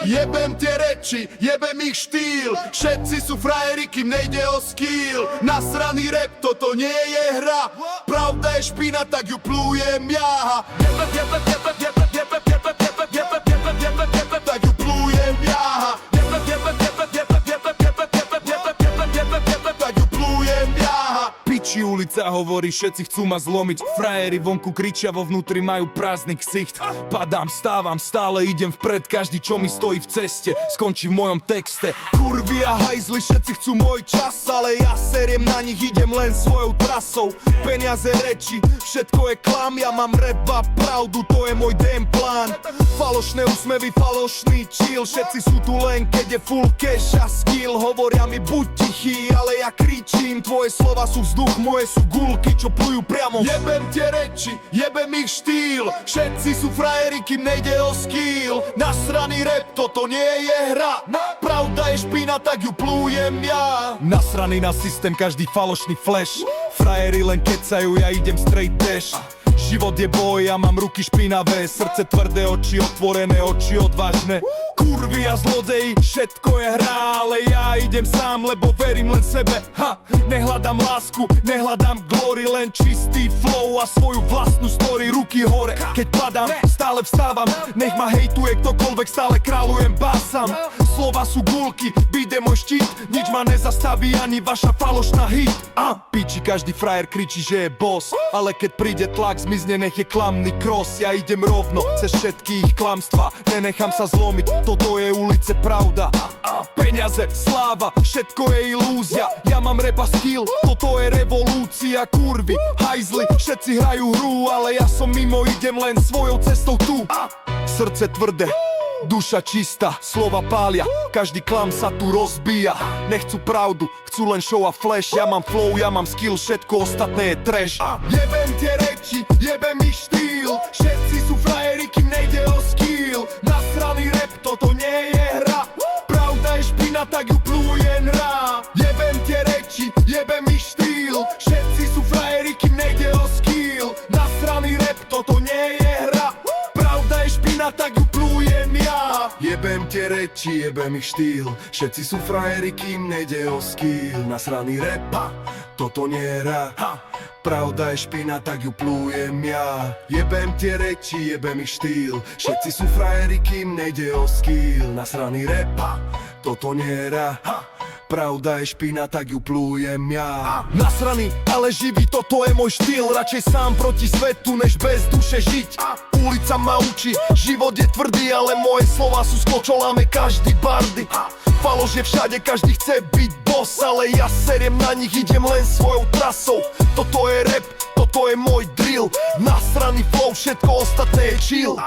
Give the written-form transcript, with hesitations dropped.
Jebem tie reči, jebem ich štýl. Všetci sú frajeri, kým nejde o skill. Nasraný rap, toto nie je hra. Pravda je špina, tak ju plujem ja. Tak ju plujem ja. Tak ju plujem ja. Piči ulica hovorí, všetci chcú ma zlomiť. Frajeri vonku kričia, vo vnútri majú prázdny ksicht. Padám, stávam, stále idem vpred. Každý, čo mi stojí v ceste, skončí v mojom texte. Kurvy a hajzli, všetci chcú môj čas, ale ja seriem na nich, idem len svojou trasou. Peniaze, reči, všetko je klam. Ja mám rap a pravdu, to je môj DM plán. Falošné úsmevy, falošný chill. Všetci sú tu len, keď je full cash a skill. Hovoria mi buď tichý, ale ja kričím. Tvoje slova sú vzduch, moje sú gulky, čo plujú priamo. Jebem tie reči, jebem ich štýl. Všetci sú frajeri, kým nejde o skill. Nasraný rap, toto nie je hra. Pravda je špina, tak ju plujem ja. Nasraný na systém, každý falošný flash. Frajeri len kecajú, ja idem straight dash. Život je boj, ja mám ruky špinavé. Srdce tvrdé, oči otvorené, oči odvážne. Kurvy a zlodeji, všetko je hra, ale ja idem sám, lebo verím len sebe. Nehľadám lásku, nehľadám glory, len čistý flow a svoju vlastnú story. Ruky hore, keď padám, stále vstávam. Nech ma hejtuje ktokoľvek, stále kráľujem básam. Slova sú gulky, beat je môj štít. Nič ma nezastaví, ani vaša falošná hit. Piči, každý frajer kričí, že je boss, ale keď príde tlak, zmizne, nech je klamný cross. Ja idem rovno, cez všetky ich klamstva. Nenechám sa zlomiť, toto je ulice pravda. Peniaze, sláva, všetko je ilúzia. Ja mám rap a skill, toto je revolúcia. Kurvy, hajzli, všetci hrajú hru, ale ja som mimo, idem len svojou cestou tu. Srdce tvrdé, duša čistá, slova pália, každý klam sa tu rozbíja. Nechcú pravdu, chcú len show a flash. Ja mám flow, ja mám skill, všetko ostatné je trash. Jebem tie reči, jebem ich štýl. Všetci sú frajeri, kým nejde o skill. Nasraný rap, toto nie je hra. Pravda je špina, tak ju plujem hra. Jebem tie reči, jebem ich štýl. Všetci sú frajeri, kým nejde o skill. Nasraný rap, toto nie je hra. Pravda je špina, tak ju plujem ja. Jebem tie reči, jebem ich štýl. Všetci sú frajeri, kým nejde o skill. Nasraný rap, toto nie je hra. Pravda je špina, tak ju plujem ja. Jebem tie reči, jebem ich štýl. Všetci sú frajeri, kým nejde o skill. Nasraný rap, toto nie je hra. Pravda je špina, tak ju plujem ja. Nasraný, ale živý, toto je môj štýl. Radšej sám proti svetu, než bez duše žiť. Ulica ma učí, život je tvrdý, ale moje slova sú skočoláme každý bardy. Faloš je všade, každý chce byť boss, ale ja seriem na nich, idem len svojou trasou. Toto je rap, toto je môj drill. Nasraný flow, všetko ostatné je chill.